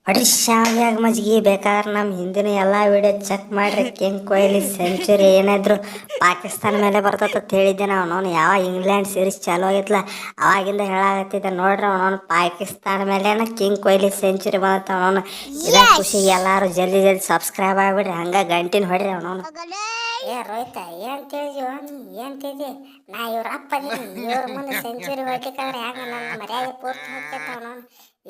ಹೊಡ್ರಿ ಶಾವ್ಯಾಗ ಮಜ್ಜಿಗೆ ಬೇಕಾದ್ರೆ ನಮ್ಮ ಹಿಂದಿನ ಎಲ್ಲ ವಿಡಿಯೋ ಚೆಕ್ ಮಾಡ್ರಿ. ಕಿಂಗ್ ಕೊಹ್ಲಿ ಸೆಂಚುರಿ ಏನಾದ್ರು ಪಾಕಿಸ್ತಾನ ಮೇಲೆ ಬರ್ತೈತೆ ಅಂತ ಹೇಳಿದ್ದೆ ನಾವು. ಯಾವ ಇಂಗ್ಲೆಂಡ್ ಸೀರೀಸ್ ಚಾಲೂ ಆಗಿತ್ತಲ್ಲ ಅವಾಗಿಂದ ಹೇಳಾಕತ್ತಿದ್ದೆ ನೋಡ್ರಿ. ಅವನವನು ಪಾಕಿಸ್ತಾನ ಮೇಲೆ ಕಿಂಗ್ ಕೊಹ್ಲಿ ಸೆಂಚುರಿ ಬಂತ. ಅವನವನು ಇದ ಖುಷಿಗೆ ಎಲ್ಲಾರು ಜಲ್ದಿ ಜಲ್ದಿ ಸಬ್ಸ್ಕ್ರೈಬ್ ಆಗ್ಬಿಡ್ರಿ. ಹಂಗ ಗಂಟಿನ ಹೊಡ್ರಿ ಅವನವನು. ಏ ರೋಹಿತ ಏನ್ ತಿಳಿದ್ಯೋ ನೀ? ಏನ್ ತಿಳಿದಿ? ನಾ ಇವ್ರ ಅಪ್ಪ ಇವ್ರ ಮುಂದೆ ಸೆಂಚುರಿ ಹೊಡಿಲಿಕ್ಕಂದ್ರೆ ಹೆಂಗ ನನ್ನ ಮರ್ಯಾದೆ ಪೂರ್ತಿ ಹೋಗ್ತೈತೆ ಅವನವನು.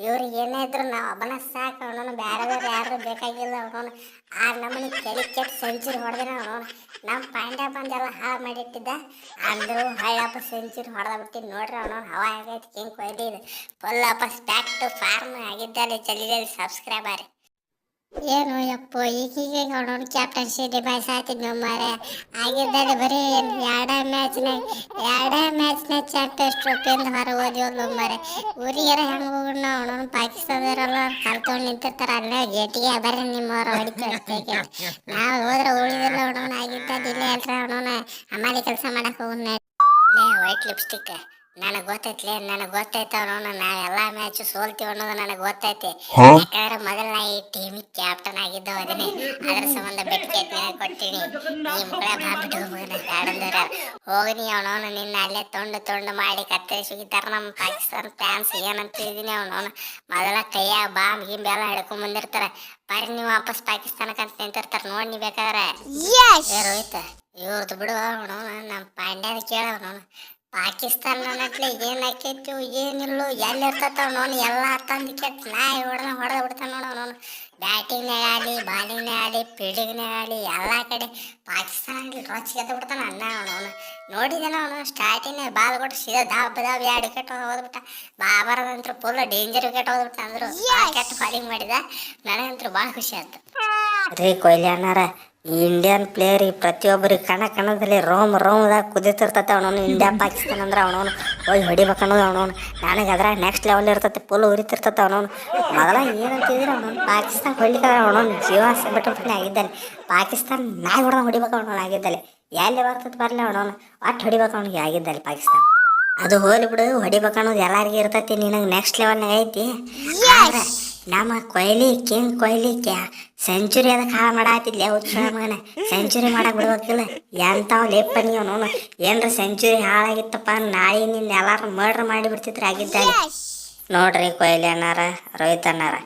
ಇವ್ರಿಗೆ ಏನೇ ಇದ್ರು ನಾವು ಒಬ್ಬನ ಸಾಕು. ಅವನವನು ಬೇರೆದವ್ರು ಯಾರು ಬೇಕಾಗಿಲ್ಲ. ಅವನವನು ಆ ನಮ್ಮನೆ ಕೆಲಿ ಕೆಟ್ಟ ಸೆಂಚುರಿ ಹೊಡೆದಿನ ಅವನವನು. ನಮ್ಮ ಪಾಂಡ್ಯ ಬಂದೆಲ್ಲ ಹಾಳು ಮಾಡಿಟ್ಟಿದ್ದ. ಅಂದ್ರು ಹಳ್ಳಪ್ಪ ಸೆಂಚುರಿ ಹೊಡೆದ ಬಿಟ್ಟಿದ್ದು ನೋಡ್ರಿ. ಅವನವನು ಹವಾ ಆಗೈತಿ ಕಿಂಗ್ ಕೊಹ್ಲಿ ಫುಲ್ ವಾಪಸ್ ಬ್ಯಾಕ್ ಟು ಫಾರ್ಮ್ ಆಗಿದ್ದಾರೆ. ಜಲ್ದಿ ಜಲ್ದಿ ಸಬ್ಸ್ಕ್ರೈಬ್ ಆರಿ. ಏನು ಯಪ್ಪೋ ಈಗೀಗ ಅವನವನು ಕ್ಯಾಪ್ಟನ್ಸಿ ನಿಭಾಯಿಸಾತಿದ್ನು ಮಾರೆ. ಆಗಿದ್ದಲ್ಲಿ ಬರೀ ಎರಡೇ ಮ್ಯಾಚ್ನಾಗ ಚಾಂಪಿಯನ್ಸ್ ಟ್ರೋಫಿಯಿಂದ ಹೊರ ಓದಿವಲ್ಲ ಮಾರೆ. ಊರಿಗೆಲ್ಲ ಹೆಂಗೆ ಹೋಗೋಣ ಅವನವನು ಪಾಕಿಸ್ತಾನದವರೆಲ್ಲ ಕಲ್ತ್ಕೊಂಡು ನಿಂತಿರ್ತಾರೆ. ಅಲ್ಲೇ ಗೇಟಿಗೆ ಬರೀ ನಿಮ್ಮವ್ರು ಹೊಡಿತಾರೆ. ನಾವು ಹೋದ್ರೆ ಉಳಿದಿಲ್ಲ ಅವನವನು. ಆಗಿದ್ದಲ್ಲಿ ಇಲ್ಲೇ ಎಲ್ರ ಅವನವನ ಅಮಾಲಿ ಕೆಲಸ ಮಾಡಕ್ಕೆ ಹೋಗೋಣ. ಲೇ ವೈಟ್ ಲಿಪ್ಸ್ಟಿಕ್, ನನಗೆ ಗೊತ್ತೈತೆ ಅವನವನು ನಾ ಎಲ್ಲ ಮ್ಯಾಚ್ ಸೋಲ್ತೀವಿ ಅನ್ನೋದು ನನಗೆ ಗೊತ್ತೈತಿ. ಯಾಕಂದ್ರೆ ಮೊದಲು ನಾ ಈ ಟೀಮಿಗೆ ಕ್ಯಾಪ್ಟನ್ ಆಗಿದ್ದವ ಅದನ್ನೇ. ಅದ್ರ ಸಂಬಂಧ ಬಿಟ್ಕೇಟ್ ಕೊಟ್ಟಿನಿ. ಈ ಮುಗಳ ಬಾಬಿಟ್ಟು ಬ್ಯಾಡಂದ್ರೆ ಹೋಗಿನಿ. ಅವನವನು ನಿನ್ನ ಅಲ್ಲೇ ತೊಂಡು ಮಾಡಿ ಕತ್ತರಿಸಿ ಹೋಗಿತಾರ ನಮ್ಮ ಪಾಕಿಸ್ತಾನ ಫ್ಯಾನ್ಸ್. ಏನಂತ ಇದೀನಿ ಅವನವನು ಮೊದಲ ಕೈಯ ಬಾಂಬ್ ಗಿಂಬ್ ಎಲ್ಲ ಹಿಡ್ಕೊಂಡ್ ಬಂದಿರ್ತಾರೆ. ಬರ್ರಿ ನೀವು ವಾಪಸ್ ಪಾಕಿಸ್ತಾನಕ್ಕೆ ಅಂತ ನಿಂತಿರ್ತಾರೆ ನೋಡಿ. ನೀ ಬೇಕಾದ್ರೆ ರೋಹಿತ ಇವ್ರದ್ದು ಬಿಡು. ಅವನವನು ನಮ್ಮ ಪಾಂಡ್ಯದ ಕೇಳವನವನು ಪಾಕಿಸ್ತಾನ ನಟ್ಲೆ ಏನ್ ಹಾಕೈತಿ ಏನಿಲ್ಲೋ ಎಲ್ಲಿ ಇರ್ತೈತ ಅವನವನು ಎಲ್ಲ ತಂದು ಕೆಟ್ಟ ನಾಯಿ ಹೊಡೆದ ಬಿಡ್ತಾನ ನೋಡವನವನು. ಬ್ಯಾಟಿಂಗ್ನೇ ಆಗಲಿ ಬಾಲಿಂಗ್ನೇ ಆಗಲಿ ಫೀಲ್ಡಿಂಗ್ನೇ ಆಗಲಿ ಎಲ್ಲ ಕಡೆ ಪಾಕಿಸ್ತಾನ ರೊಚ್ಚ ಗೆದ್ದು ಬಿಡ್ತಾನ ಅಣ್ಣ ಅವನವನು. ನೋಡಿದೇನ ಅವನು ಸ್ಟಾರ್ಟಿಂಗ್ ಬಾಲ್ ಕೊಟ್ಟು ಸೀದಾ ದಾಬ್ 2 ವಿಕೆಟ್ ಹೋದ್ಬಿಟ್ಟ. ಬಾಬರದಂತೂ ಫುಲ್ ಡೇಂಜರ್ ವಿಕೆಟ್ ಹೋದ್ಬಿಟ್ಟ. ಅಂದ್ರು ಕೆಟ್ಟ ಬಾಲಿಂಗ್ ಮಾಡಿದ. ನನಗಂತೂ ಭಾಳ ಖುಷಿ ಆಯ್ತು ರೀ. ಕೊಹ್ಲಿ ಅಣ್ಣಾರ ಈ ಇಂಡಿಯನ್ ಪ್ಲೇಯರಿಗೆ ಪ್ರತಿಯೊಬ್ಬರಿಗೆ ಕಣದಲ್ಲಿ ರೋಮ್ದಾಗ ಕುದಿತಿರ್ತೈತೆ ಅವನವನು. ಇಂಡಿಯಾ ಪಾಕಿಸ್ತಾನ ಅಂದ್ರೆ ಅವನವನು ಹೋಗಿ ಹೊಡಿಬೇಕನ್ನೋದು ಅವನವನು. ನನಗೆ ಅದ್ರ ನೆಕ್ಸ್ಟ್ ಲೆವೆಲ್ ಇರ್ತೈತೆ. ಫುಲ್ ಉರಿತಿರ್ತೈತೆ ಅವನವನು. ಮೊದಲ ಏನಂತಿದ್ರೆ ಅವನವನು ಪಾಕಿಸ್ತಾನ ಹೊಡ್ಲಿಕ್ಕೆ ಅವನವನು ಜೀವ ಬಿಟ್ಟು ಆಗಿದ್ದಾನೆ. ಪಾಕಿಸ್ತಾನ ನಾಯಿ ಹೊಡಿಬೇಕು ಅವನವನು ಆಗಿದ್ದಲ್ಲಿ. ಎಲ್ಲಿ ಬರ್ತದೆ ಬರಲಿ ಅವನವನು ಒಟ್ಟು ಹೊಡಿಬೇಕು ಅವನಿಗೆ ಆಗಿದ್ದಲ್ಲಿ ಪಾಕಿಸ್ತಾನ. ಅದು ಹೋಲಿ ಬಿಡು, ಹೊಡಿಬೇಕನ್ನೋದು ಎಲ್ಲರಿಗೂ ಇರ್ತೈತಿ. ನಿನಗೆ ನೆಕ್ಸ್ಟ್ ಲೆವೆಲ್ನಾಗ ಐತಿ. ಆದ್ರೆ ನಮ್ಮ ಕಿಂಗ್ ಕೊಹ್ಲಿ ಸೆಂಚುರಿ ಅದಕ್ಕೆ ಹಾಳು ಮಾಡಾತಿದ್ಲೆ ಉತ್ಸವ ಮಗನ. ಸೆಂಚುರಿ ಮಾಡಕ್ಕೆ ಬಿಡ್ಬೇಕಿಲ್ಲ. ಎಂಥವ್ ಲೇಪ ನೀವು ನೋನು. ಏನ್ರ ಸೆಂಚುರಿ ಹಾಳಾಗಿತ್ತಪ್ಪ ನಾಳೆ ನಿನ್ನ ಎಲ್ಲಾರು ಮರ್ಡ್ರ್ ಮಾಡಿಬಿಡ್ತಿದ್ರು ಆಗಿದ್ದಲ್ಲಿ. ನೋಡ್ರಿ ಕೊಹ್ಲಿ ಅಣ್ಣಾರ, ರೋಹಿತ್ ಅಣ್ಣಾರ,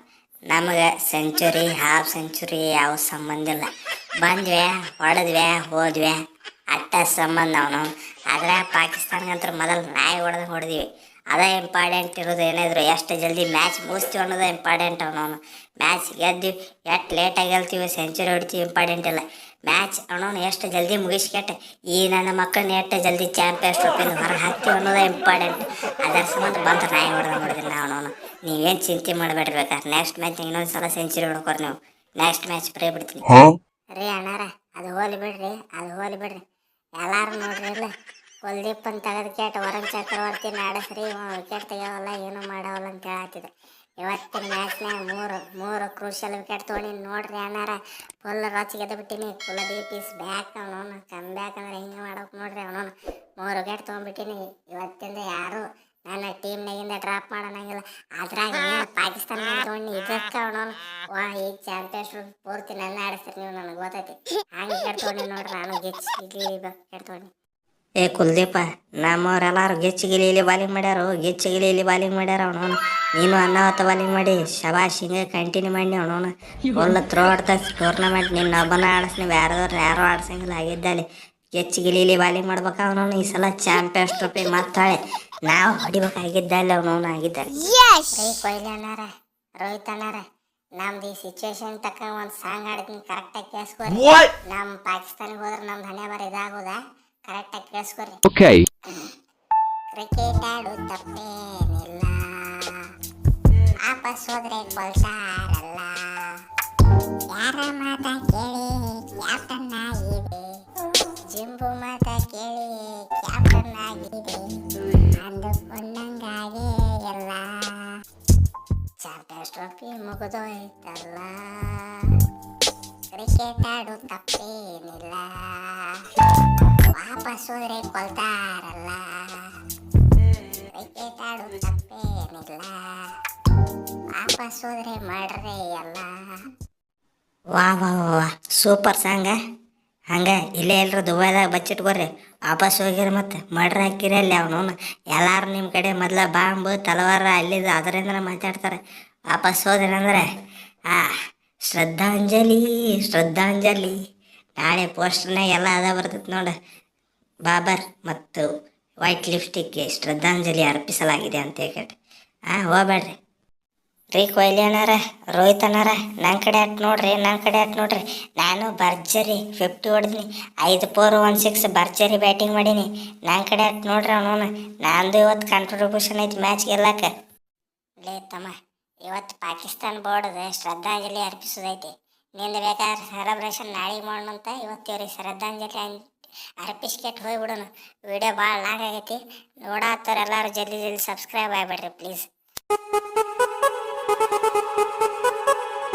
ನಮಗೆ ಸೆಂಚುರಿ ಹಾಫ್ ಸೆಂಚುರಿ ಯಾವ ಸಂಬಂಧ ಇಲ್ಲ. ಬಂದ್ವಿ ಹೊಡೆದ್ವಿ ಹೋದ್ವಿ ಅಟ್ಟ ಸಂಬಂಧ ಅವನು. ಆದರೆ ಪಾಕಿಸ್ತಾನಗಂತೂ ಮೊದಲು ನಾಯಿ ಹೊಡೆದ್ವಿ. ಅದೇ ಇಂಪಾರ್ಟೆಂಟ್ ಇರೋದು. ಏನಾದ್ರು ಎಷ್ಟು ಜಲ್ದಿ ಮ್ಯಾಚ್ ಮುಗಿಸ್ತೀವಿ ಅನ್ನೋದು ಇಂಪಾರ್ಟೆಂಟ್. ಅವನವನು ಮ್ಯಾಚ್ ಗೆದ್ದಿವಿ ಎಷ್ಟು ಲೇಟಾಗಿ ಗೆಲ್ತೀವಿ ಸೆಂಚುರಿ ಹೊಡಿತೀವಿ ಇಂಪಾರ್ಟೆಂಟ್ ಇಲ್ಲ. ಮ್ಯಾಚ್ ಅವನವನು ಎಷ್ಟು ಜಲ್ದಿ ಮುಗಿಸ್ಕೆಟ್ಟೆ ಈ ನನ್ನ ಮಕ್ಕಳನ್ನ ಎಷ್ಟು ಜಲ್ದಿ ಚಾಂಪಿಯನ್ಸ್ ಟ್ರೋಫಿಯಿಂದ ಹೊರಗೆ ಹಾಕ್ತೀವಿ ಅನ್ನೋದೇ ಇಂಪಾರ್ಟೆಂಟ್. ಅದರ ಸಂಬಂಧ ಬಂದು ನಾಯಿ ಹೊಡೆದಿಲ್ಲ ಅವನವನು. ನೀವೇನು ಚಿಂತೆ ಮಾಡಬೇಡ್ರಿ. ಬೇಕಾದ್ರೆ ನೆಕ್ಸ್ಟ್ ಮ್ಯಾಚ್ ಇನ್ನೊಂದು ಸಲ ಸೆಂಚುರಿ ಹೊಡ್ಕೋರಿ ನೀವು. ನೆಕ್ಸ್ಟ್ ಮ್ಯಾಚ್ ಬರೀ ಬಿಡ್ತೀನಿ ರೀ ಅಣ್ಣಾರ. ಅದು ಹೋಲಿ ಬಿಡ್ರಿ ಎಲ್ಲಾರು ನೋಡ್ರಿ. ಇಲ್ಲ ಕುಲ್ದೀಪ್ ಅಂತ ತೆಗೆದು ಕೇಟ ವರುಣ್ ಚಕ್ರವರ್ತಿ ನಾಡಸ್ರಿ ವಿಕೆಟ್ ತೆಗಿಯವಲ್ಲ ಏನು ಮಾಡವಲ್ಲ ಅಂತ ಹೇಳತ್ತಿದೆ. ಇವತ್ತಿನ ಮ್ಯಾಚ್ನಾಗ ಮೂರು ಕ್ರೂಷಿಯಲ್ ವಿಕೆಟ್ ತೊಗೊಂಡು ನೋಡ್ರಿ ಅಣ್ಣಾರ. ಫುಲ್ ರೊಚ್ಚ ಗೆದ್ದು ಬಿಟ್ಟಿನಿ. Kuldeep is back. ಅವನವನು ಕಮ್ ಬ್ಯಾಕ್ ಅಂದ್ರೆ ಹಿಂಗೆ ಮಾಡೋಕೆ ನೋಡ್ರಿ. ಅವನವನು 3 ವಿಕೆಟ್ ತೊಗೊಂಡ್ಬಿಟ್ಟಿನಿ. ಇವತ್ತಿಂದ ಯಾರು ನನ್ನ ಟೀಮ್ನಾಗಿಂದ ಡ್ರಾಪ್ ಮಾಡೋಣಂಗಿಲ್ಲ. ಅದ್ರಾಗ ಪಾಕಿಸ್ತಾನ ತೊಗೊಂಡು ಇದಕ್ಕೆ ಅವನವನು ಈಗ ಚಾಂಪಿಯನ್ಸ್ ಪೂರ್ತಿ ನನ್ನ ಆಡಿಸ್ತೀರಿ ನೀವು. ನನಗೆ ಗೊತ್ತೈತಿ ಹಂಗೆ ವಿಕೆಟ್ ತೊಗೊಂಡು ನೋಡ್ರಿ. ನಾನು ವಿಕೆಟ್ ತೊಗೊಂಡು. ಏ ಕುಲ್ದೀಪ, ನಮ್ಮವ್ರೆಲ್ಲಾರು ಗಿಲಿ ಬಾಲಿಂಗ್ ಮಾಡ್ಯಾರ ಅವನವನು. ನೀನು ಅನ್ನವತ್ತ ಬಾಲಿಂಗ್ ಮಾಡಿ ಶಬಾಷ್. ಹಿಂಗೆ ಕಂಟಿನ್ಯೂ ಮಾಡಿ ಅವನವನು ಫುಲ್ ಥ್ರೋ ಆಡ್ತಾ ಟೂರ್ನಮೆಂಟ್ ನಿನ್ನ ಒಬ್ಬನ ಆಡಿಸ್ನಿ. ಬೇರೆದವ್ರು ಯಾರೋ ಆಡ್ಸಂಗಿಲ್ಲ ಆಗಿದ್ದಲ್ಲಿ. ಗಿಲಿ ಬಾಲಿಂಗ್ ಮಾಡ್ಬೇಕು ಅವನವನು. ಈ ಸಲ ಚಾಂಪಿಯನ್ಸ್ ಟ್ರೋಫಿ ಮಾತಾಳೆ ನಾವು ಹೊಡಿಬೇಕಾಗಿದ್ದಲ್ಲಿ ಅವನವನು ಆಗಿದ್ದಾರೆ. ಕೊಹ್ಲಿ ಅಣ್ಣಾರ, ರೋಹಿತ್ ಅಣ್ಣಾರ, ನಮ್ದು ಈ ಸಿಚುವೇಶನ್ ತಕ್ಕ ಒಂದು ಸಾಂಗ್ ಆಡ್ತೀನಿ ಕರೆಕ್ಟಾಗಿ ಕೇಳಿಸ್ಕೊರಿ. ನಮ್ಮ ಪಾಕಿಸ್ತಾನಿಗೆ ಹೋದ್ರೆ ನಮ್ದು ಹಣೆ ಬರ ಇದಾಗೋದ ಕರೆಕ್ಟಾಗಿ ಕೇಳಿಸ್ಕೊರಿ. ಕ್ರಿಕೆಟ್ ಆಡು ತಪ್ಪೇನಿಲ್ಲ, ವಾಪಸ್ ಹೋದ್ರೆ ಕೊಲ್ತಾರಲ್ಲ. ಯಾರ ಮಾತ ಕೇಳಿ ಕ್ಯಾಪ್ಟನ್ ಆಗಿದೆ, ಜಿಂಬು ಮಾತ ಕೇಳಿ ಕ್ಯಾಪ್ಟನ್ ಆಗಿದೆ. ಅಂದುಕೊಂಡಂಗಾಗೆ ಎಲ್ಲ ಚಾಂಪಿಯನ್ಸ್ ಟ್ರೋಫಿ ಮುಗಿದೋಯ್ತಲ್ಲ. ಕ್ರಿಕೆಟ್ ಆಡು ತಪ್ಪೇನಿಲ್ಲ, ವಾಪಸ್ ಹೋದ್ರೆ ಕೊಲ್ತಾರಲ್ಲ. ಕ್ರಿಕೆಟ್ ಆಡು ತಪ್ಪೇನಿಲ್ಲ, ವಾಪಸ್ ಹೋದ್ರೆ ಮಾಡ್ರೆ ಎಲ್ಲ. ವಾ ವಾ ವಾ ವಾ ಸೂಪರ್ ಸಾಂಗ. ಹಂಗೆ ಇಲ್ಲೇ ಎಲ್ಲರೂ ದುಬೈದಾಗ ಬಚ್ಚಿಟ್ಕೊರಿ. ವಾಪಸ್ ಹೋಗಿರಿ ಮತ್ತು ಮಡ್ರ್ ಹಾಕಿರಿ ಅಲ್ಲಿ ಅವನು. ಎಲ್ಲರೂ ನಿಮ್ಮ ಕಡೆ ಮೊದಲ ಬಾಂಬು ತಲವಾರ ಅಲ್ಲಿದ್ದು ಅದರಿಂದ ಮಾತಾಡ್ತಾರೆ. ವಾಪಸ್ ಹೋದ್ರಿ ಅಂದ್ರೆ ಶ್ರದ್ಧಾಂಜಲಿ ಶ್ರದ್ಧಾಂಜಲಿ ನಾಳೆ ಪೋಸ್ಟರ್ನಾಗ ಎಲ್ಲ ಅದ ಬರ್ತೈತೆ ನೋಡು. ಬಾಬರ್ ಮತ್ತು ವೈಟ್ ಲಿಪ್ಸ್ಟಿಕ್ಗೆ ಶ್ರದ್ಧಾಂಜಲಿ ಅರ್ಪಿಸಲಾಗಿದೆ ಅಂತ ಹೇಳ್ರಿ. ಹೋಗ್ಬೇಡ್ರಿ ರೀ. ಕೊಹ್ಲಿ ಅಣ್ಣಾರ, ರೋಹಿತ್ ಅಣ್ಣಾರ, ನನ್ನ ಕಡೆ ಅಟ್ ನೋಡ್ರಿ, ನನ್ನ ಕಡೆ ಅಟ್ ನೋಡ್ರಿ. ನಾನು ಭರ್ಜರಿ 50 ಹೊಡೆದಿನಿ, 5 4 1 6 ಭರ್ಜರಿ ಬ್ಯಾಟಿಂಗ್ ಮಾಡೀನಿ. ನನ್ನ ಕಡೆ ಅಟ್ ನೋಡ್ರಿ ಅವನು. ನಂದು ಇವತ್ತು ಕಾಂಟ್ರಿಬ್ಯೂಷನ್ ಐತಿ ಮ್ಯಾಚ್ ಗೆಲ್ಲಕ್ಕೆ. ಲೇ ತಮ್ಮ, ಇವತ್ತು ಪಾಕಿಸ್ತಾನ ಬೋರ್ಡ್ದು ಶ್ರದ್ಧಾಂಜಲಿ ಅರ್ಪಿಸೋದೈತಿ. ನಿಂದು ಬೇಕಾದ್ರೆ ಸೆಲೆಬ್ರೇಷನ್ ನಾಳೆಗೆ ಮಾಡೋಣಂತ. ಇವತ್ತು ಇವ್ರಿಗೆ ಶ್ರದ್ಧಾಂಜಲಿ ಅರ್ಪಿಸ್ಕೆಟ್ ಹೋಗ್ಬಿಡೋಣ. ವಿಡಿಯೋ ಭಾಳ ಲಾಂಗ್ ಆಗೈತಿ. ನೋಡಾತ್ತವ್ರು ಎಲ್ಲರೂ ಜಲ್ದಿ ಜಲ್ದಿ ಸಬ್ಸ್ಕ್ರೈಬ್ ಆಗಿಬಿಡ್ರಿ ಪ್ಲೀಸ್.